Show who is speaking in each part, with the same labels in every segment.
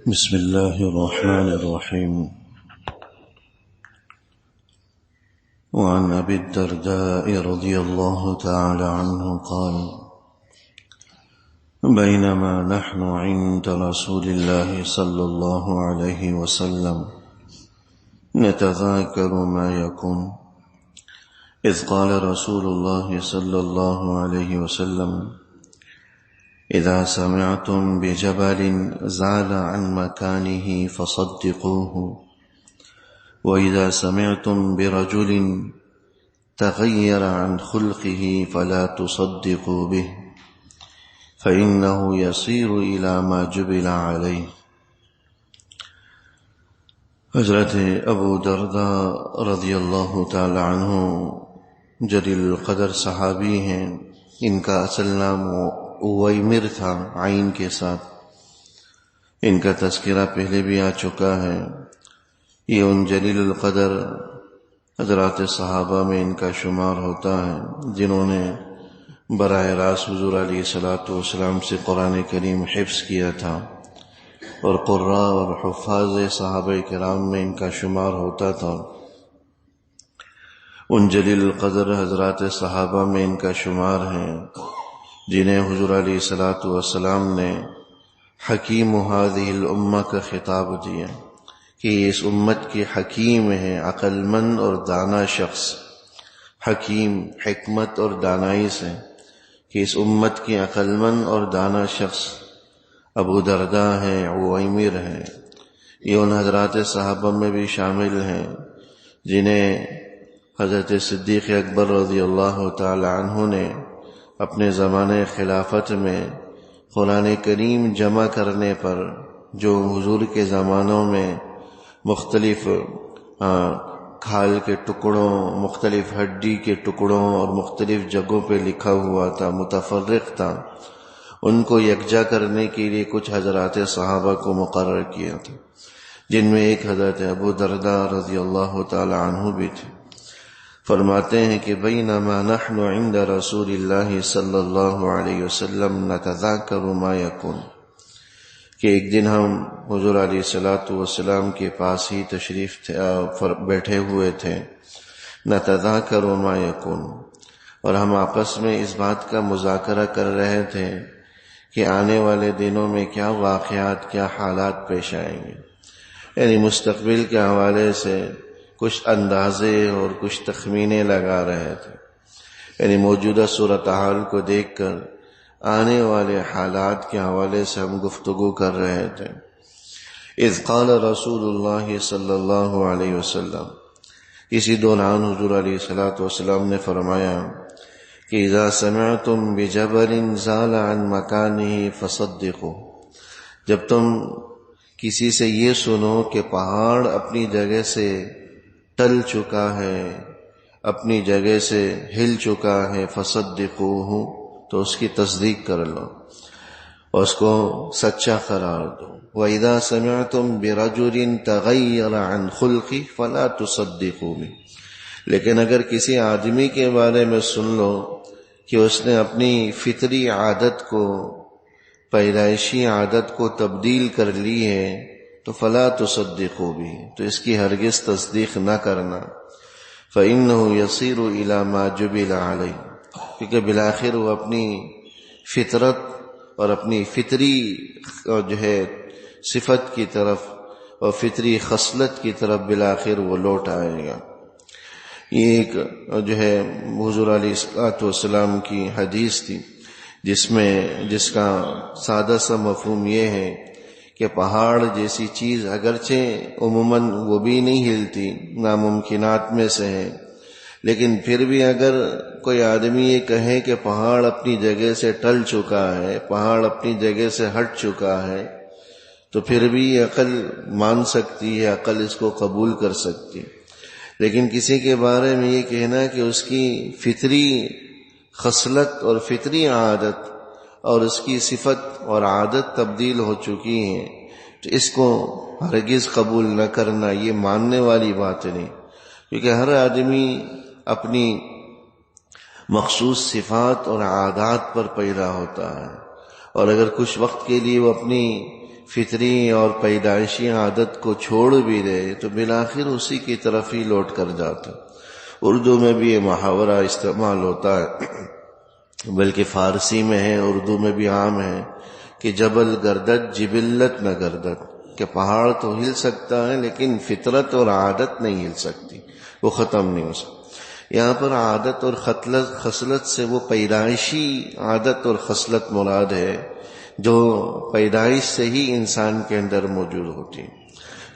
Speaker 1: بسم الله الرحمن الرحيم. وعن أبي الدرداء رضي الله تعالى عنه قال: بينما نحن عند رسول الله صلى الله عليه وسلم نتذاكر ما يكون، إذ قال رسول الله صلى الله عليه وسلم: إذا سمعتم بجبل زال عن مكانه فصدقوه، وإذا سمعتم برجل تغير عن خلقه فلا تصدقوا به، فإنه يصير إلى ما جبل عليه۔ حضرت ابو درداء رضی اللہ تعالی عنہ جلیل القدر صحابی ہیں۔ ان کا اصل نام اویمر تھا، عین کے ساتھ۔ ان کا تذکرہ پہلے بھی آ چکا ہے۔ یہ ان جلیل القدر حضرات صحابہ میں ان کا شمار ہوتا ہے جنہوں نے براہ راست حضور علیہ الصلوۃ والسلام سے قرآن کریم حفظ کیا تھا، اور قراء اور حفاظ صحابہ کرام میں ان کا شمار ہوتا تھا۔ ان جلیل القدر حضرات صحابہ میں ان کا شمار ہے جنہیں حضور علیہ الصلوۃ والسلام نے حکیم هذه الامہ کا خطاب دیا کہ اس امت کے حکیم ہیں، عقل مند اور دانا شخص۔ حکیم حکمت اور دانائی سے کہ اس امت کی عقل مند اور دانا شخص ابو درداء ہیں، اویمر ہیں۔ یہ ان حضرات صحابہ میں بھی شامل ہیں جنہیں حضرت صدیق اکبر رضی اللہ تعالی عنہ نے اپنے زمانے خلافت میں قرآن کریم جمع کرنے پر، جو حضور کے زمانوں میں مختلف کھال کے ٹکڑوں، مختلف ہڈی کے ٹکڑوں اور مختلف جگہوں پہ لکھا ہوا تھا، متفرق تھا، ان کو یکجا کرنے کے لیے کچھ حضرات صحابہ کو مقرر کیا تھا، جن میں ایک حضرت ابو درداء رضی اللہ تعالی عنہ بھی تھے۔ فرماتے ہیں کہ بینما نحن عند رسول اللہ صلی اللہ علیہ وسلم نتذاکر ما یکون، کہ ایک دن ہم حضور علیہ الصلوۃ والسلام کے پاس ہی تشریف بیٹھے ہوئے تھے، نتذاکر ما یکون، اور ہم آپس میں اس بات کا مذاکرہ کر رہے تھے کہ آنے والے دنوں میں کیا واقعات، کیا حالات پیش آئیں گے، یعنی مستقبل کے حوالے سے کچھ اندازے اور کچھ تخمینے لگا رہے تھے، یعنی موجودہ صورتحال کو دیکھ کر آنے والے حالات کے حوالے سے ہم گفتگو کر رہے تھے۔ اذ قال رسول اللہ صلی اللہ علیہ وسلم، اسی دوران حضور علیہ الصلوۃ والسلام نے فرمایا کہ اذا سمعتم بجبل زال عن مکانہ فصدقوا، جب تم کسی سے یہ سنو کہ پہاڑ اپنی جگہ سے ٹل چکا ہے، اپنی جگہ سے ہل چکا ہے، فصدقوہ، تو اس کی تصدیق کر لو اور اس کو سچا قرار دو۔ وَإِذَا سَمِعْتُمْ بِرَجُلٍ تَغَيَّرَ عَنْ خُلْقِهِ فَلَا تُصَدِّقُوا بِهِ، لیکن اگر کسی آدمی کے بارے میں سن لو کہ اس نے اپنی فطری عادت کو، پیدائشی عادت کو تبدیل کر لی ہے، تو فلا تصدقوا بھی، تو اس کی ہرگز تصدیق نہ کرنا۔ فإنه يصير إلى ما جبل عليه، کیونکہ بالآخر وہ اپنی فطرت اور اپنی فطری صفت کی طرف اور فطری خصلت کی طرف بالآخر وہ لوٹ آئے گا۔ یہ ایک حضور علیہ الصلوۃ والسلام کی حدیث تھی جس کا سادہ سا مفہوم یہ ہے کہ پہاڑ جیسی چیز اگرچہ عموماً وہ بھی نہیں ہلتی، ناممکنات میں سے ہے، لیکن پھر بھی اگر کوئی آدمی یہ کہے کہ پہاڑ اپنی جگہ سے ٹل چکا ہے، پہاڑ اپنی جگہ سے ہٹ چکا ہے، تو پھر بھی عقل مان سکتی ہے، عقل اس کو قبول کر سکتی۔ لیکن کسی کے بارے میں یہ کہنا کہ اس کی فطری خصلت اور فطری عادت اور اس کی صفت اور عادت تبدیل ہو چکی ہے، تو اس کو ہرگز قبول نہ کرنا، یہ ماننے والی بات نہیں، کیونکہ ہر آدمی اپنی مخصوص صفات اور عادات پر پیدا ہوتا ہے، اور اگر کچھ وقت کے لیے وہ اپنی فطری اور پیدائشی عادت کو چھوڑ بھی دے تو بالآخر اسی کی طرف ہی لوٹ کر جاتا۔ اردو میں بھی یہ محاورہ استعمال ہوتا ہے، بلکہ فارسی میں ہے، اردو میں بھی عام ہے کہ جبل گردد جبلت نہ گردد، کہ پہاڑ تو ہل سکتا ہے لیکن فطرت اور عادت نہیں ہل سکتی، وہ ختم نہیں ہو سکتی۔ یہاں پر عادت اور خصلت سے وہ پیدائشی عادت اور خصلت مراد ہے جو پیدائش سے ہی انسان کے اندر موجود ہوتی ہیں۔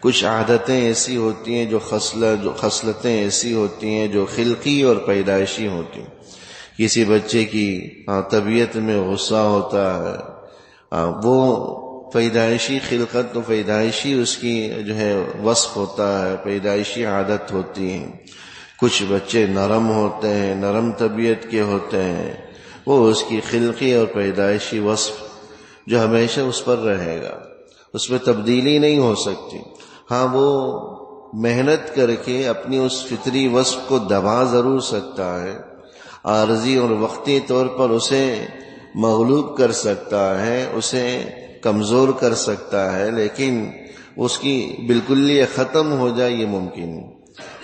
Speaker 1: کچھ عادتیں ایسی ہوتی ہیں جو خصلتیں ایسی ہوتی ہیں جو خلقی اور پیدائشی ہوتی ہیں۔ کسی بچے کی طبیعت میں غصہ ہوتا ہے، وہ پیدائشی خلقت تو پیدائشی اس کی جو ہے وصف ہوتا ہے، پیدائشی عادت ہوتی ہے۔ کچھ بچے نرم ہوتے ہیں، نرم طبیعت کے ہوتے ہیں، وہ اس کی خلقی اور پیدائشی وصف جو ہمیشہ اس پر رہے گا، اس میں تبدیلی نہیں ہو سکتی۔ ہاں وہ محنت کر کے اپنی اس فطری وصف کو دبا ضرور سکتا ہے، عارضی اور وقتی طور پر اسے مغلوب کر سکتا ہے، اسے کمزور کر سکتا ہے، لیکن اس کی بالکل یہ ختم ہو جائے یہ ممکن نہیں۔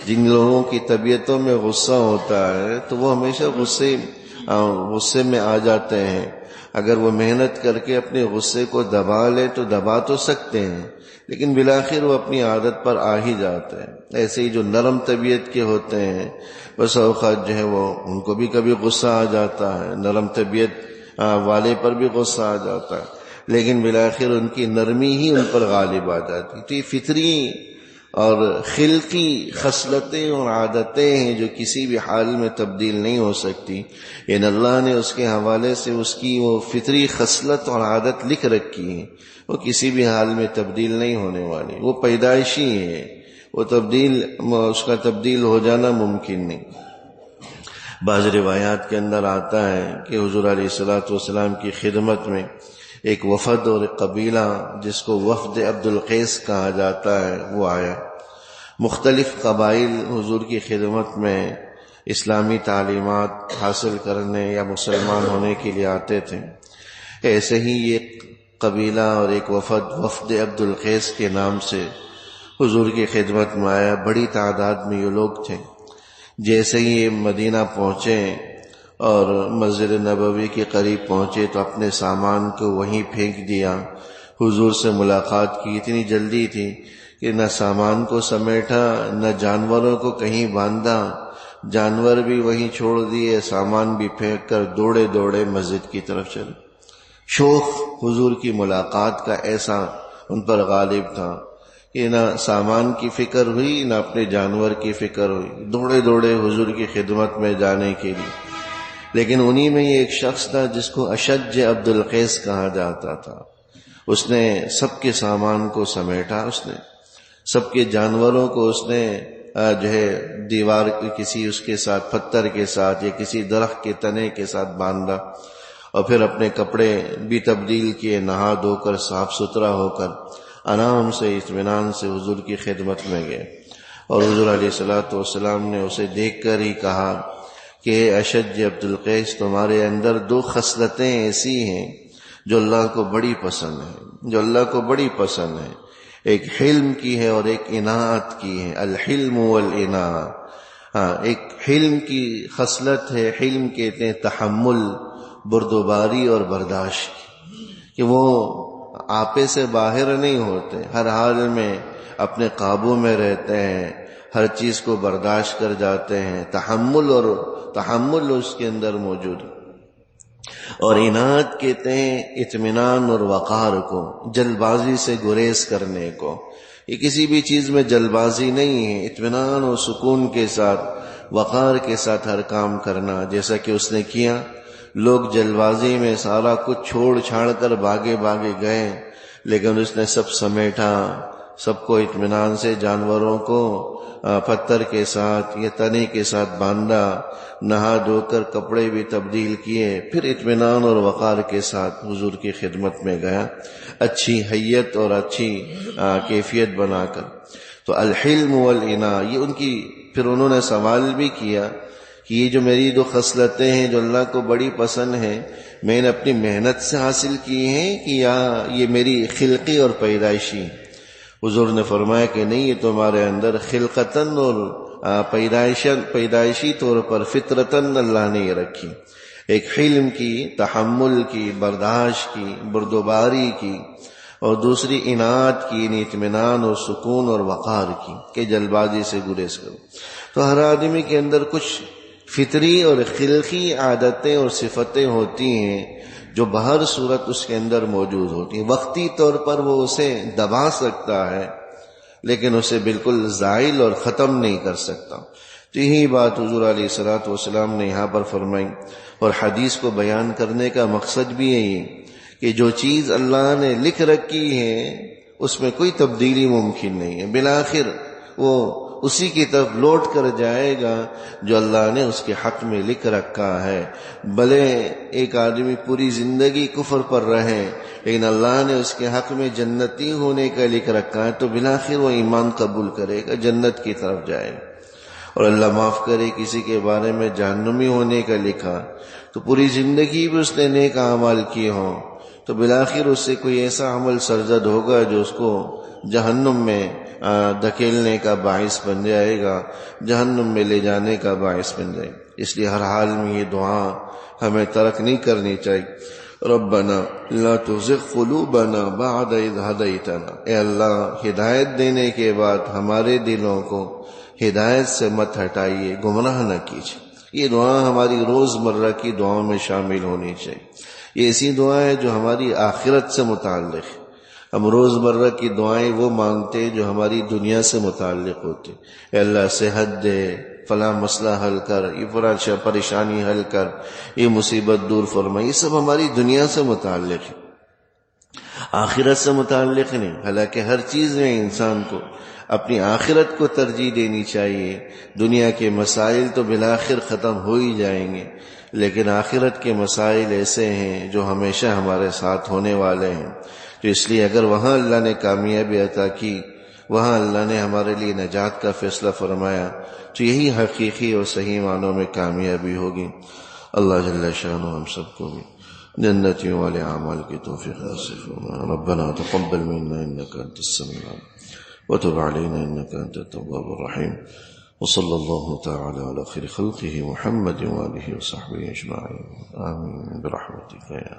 Speaker 1: جن لوگوں کی طبیعتوں میں غصہ ہوتا ہے تو وہ ہمیشہ غصے میں آ جاتے ہیں۔ اگر وہ محنت کر کے اپنے غصے کو دبا لے تو دبا تو سکتے ہیں، لیکن بالآخر وہ اپنی عادت پر آ ہی جاتے ہیں۔ ایسے ہی جو نرم طبیعت کے ہوتے ہیں بس اوقات جو ہے وہ ان کو بھی کبھی غصہ آ جاتا ہے، نرم طبیعت والے پر بھی غصہ آ جاتا ہے، لیکن بالآخر ان کی نرمی ہی ان پر غالب آ جاتی۔ تو یہ فطری اور خلقی خصلتیں اور عادتیں ہیں جو کسی بھی حال میں تبدیل نہیں ہو سکتی۔ ان اللہ نے اس کے حوالے سے اس کی وہ فطری خصلت اور عادت لکھ رکھی ہے، وہ کسی بھی حال میں تبدیل نہیں ہونے والی، وہ پیدائشی ہے، وہ اس کا تبدیل ہو جانا ممکن نہیں۔ بعض روایات کے اندر آتا ہے کہ حضور علیہ الصلوۃ والسلام کی خدمت میں ایک وفد اور ایک قبیلہ جس کو وفد عبد القیس کہا جاتا ہے وہ آیا۔ مختلف قبائل حضور کی خدمت میں اسلامی تعلیمات حاصل کرنے یا مسلمان ہونے کے لیے آتے تھے۔ ایسے ہی ایک قبیلہ اور ایک وفد عبد القیس کے نام سے حضور کی خدمت میں آیا۔ بڑی تعداد میں یہ لوگ تھے۔ جیسے ہی یہ مدینہ پہنچے اور مسجد نبوی کے قریب پہنچے تو اپنے سامان کو وہیں پھینک دیا، حضور سے ملاقات کی۔ اتنی جلدی تھی کہ نہ سامان کو سمیٹا نہ جانوروں کو کہیں باندھا، جانور بھی وہیں چھوڑ دیے، سامان بھی پھینک کر دوڑے دوڑے مسجد کی طرف چلے۔ شوق حضور کی ملاقات کا ایسا ان پر غالب تھا کہ نہ سامان کی فکر ہوئی نہ اپنے جانور کی فکر ہوئی، دوڑے دوڑے حضور کی خدمت میں جانے کے لیے۔ لیکن انہی میں یہ ایک شخص تھا جس کو اشج عبد القیس کہا جاتا تھا۔ اس نے سب کے سامان کو سمیٹا، اس نے سب کے جانوروں کو اس نے جو ہے دیوار کسی اس کے ساتھ پتھر کے ساتھ یا کسی درخت کے تنے کے ساتھ باندھا، اور پھر اپنے کپڑے بھی تبدیل کیے، نہا دھو کر صاف ستھرا ہو کر آرام سے اطمینان سے حضور کی خدمت میں گئے۔ اور حضور علیہ الصلوۃ والسلام نے اسے دیکھ کر ہی کہا کہ اشج عبد القیس، تمہارے اندر دو خصلتیں ایسی ہیں جو اللہ کو بڑی پسند ہیں، جو اللہ کو بڑی پسند ہے۔ ایک حلم کی ہے اور ایک اناعت کی ہے، الحلم والاناعت۔ ایک حلم کی خصلت ہے، حلم کہتے ہیں تحمل، بردباری اور برداشت کی، کہ وہ آپے سے باہر نہیں ہوتے، ہر حال میں اپنے قابو میں رہتے ہیں، ہر چیز کو برداشت کر جاتے ہیں، تحمل اس کے اندر موجود ہے۔ اور اناعت کہتے ہیں اطمینان اور وقار کو، جلد بازی سے گریز کرنے کو۔ یہ کسی بھی چیز میں جلد بازی نہیں ہے، اطمینان اور سکون کے ساتھ، وقار کے ساتھ ہر کام کرنا، جیسا کہ اس نے کیا۔ لوگ جلد بازی میں سارا کچھ چھوڑ چھاڑ کر بھاگے گئے، لیکن اس نے سب سمیٹا، سب کو اطمینان سے، جانوروں کو پتھر کے ساتھ یا تنے کے ساتھ باندھا، نہا دھو کر کپڑے بھی تبدیل کیے، پھر اطمینان اور وقار کے ساتھ حضور کی خدمت میں گیا، اچھی حیت اور اچھی کیفیت بنا کر۔ تو الحلم والاناء، یہ ان کی، پھر انہوں نے سوال بھی کیا کہ یہ جو میری دو خصلتیں ہیں جو اللہ کو بڑی پسند ہیں، میں نے اپنی محنت سے حاصل کی ہیں کہ یا یہ میری خلقی اور پیدائشی؟ حضور نے فرمایا کہ نہیں، یہ تمہارے اندر خلقتاً اور پیدائشی طور پر فطرتاً اللہ نے یہ رکھی، ایک حلم کی، تحمل کی، برداشت کی، بردباری کی، اور دوسری انات کی، یعنی اطمینان اور سکون اور وقار کی، کہ جلد بازی سے گریز کرو۔ تو ہر آدمی کے اندر کچھ فطری اور خلقی عادتیں اور صفتیں ہوتی ہیں جو بہر صورت اس کے اندر موجود ہوتی ہیں۔ وقتی طور پر وہ اسے دبا سکتا ہے لیکن اسے بالکل زائل اور ختم نہیں کر سکتا۔ تو یہی بات حضور علیہ الصلوۃ والسلام نے یہاں پر فرمائی، اور حدیث کو بیان کرنے کا مقصد بھی یہی کہ جو چیز اللہ نے لکھ رکھی ہے اس میں کوئی تبدیلی ممکن نہیں ہے، بالآخر وہ اسی کی طرف لوٹ کر جائے گا جو اللہ نے اس کے حق میں لکھ رکھا ہے۔ بھلے ایک آدمی پوری زندگی کفر پر رہے لیکن اللہ نے اس کے حق میں جنتی ہونے کا لکھ رکھا ہے، تو بالآخر وہ ایمان قبول کرے گا، جنت کی طرف جائے گا۔ اور اللہ معاف کرے کسی کے بارے میں جہنمی ہونے کا لکھا تو پوری زندگی بھی اس نے نیک اعمال کیے ہوں تو بالآخر اس سے کوئی ایسا عمل سرزد ہوگا جو اس کو جہنم میں دھکیلنے کا باعث بن جائے گا، جہنم میں لے جانے کا باعث بن جائے گا۔ اس لیے ہر حال میں یہ دعا ہمیں ترک نہیں کرنی چاہیے۔ ربنا لا تزغ قلوبنا بعد اذ ہدیتنا، اے اللہ ہدایت دینے کے بعد ہمارے دلوں کو ہدایت سے مت ہٹائیے، گمراہ نہ کیجیے۔ یہ دعا ہماری روزمرہ کی دعاؤں میں شامل ہونی چاہیے۔ یہ ایسی دعا ہے جو ہماری آخرت سے متعلق ہے۔ ہم روزمرہ کی دعائیں وہ مانگتے جو ہماری دنیا سے متعلق ہوتی، اے اللہ صحت دے، فلاں مسئلہ حل کر، یہ فلاں پریشانی حل کر، یہ مصیبت دور فرما، یہ سب ہماری دنیا سے متعلق ہے، آخرت سے متعلق نہیں۔ حالانکہ ہر چیز میں انسان کو اپنی آخرت کو ترجیح دینی چاہیے۔ دنیا کے مسائل تو بالآخر ختم ہو ہی جائیں گے لیکن آخرت کے مسائل ایسے ہیں جو ہمیشہ ہمارے ساتھ ہونے والے ہیں، تو اس لیے اگر وہاں اللہ نے کامیابی عطا کی، وہاں اللہ نے ہمارے لیے نجات کا فیصلہ فرمایا، تو یہی حقیقی اور صحیح معنوں میں کامیابی ہوگی۔ اللہ جل شانہ ہم سب کو بھی جنتیوں والے اعمال کی توفیق نصیب فرمائے۔ ربنا تقبل منا انك انت السميع العليم وتب علينا انك انت التواب الرحيم، وصلى الله تعالى على خير خلقه محمد وآله وصحبه اجمعين، آمين برحمتك يا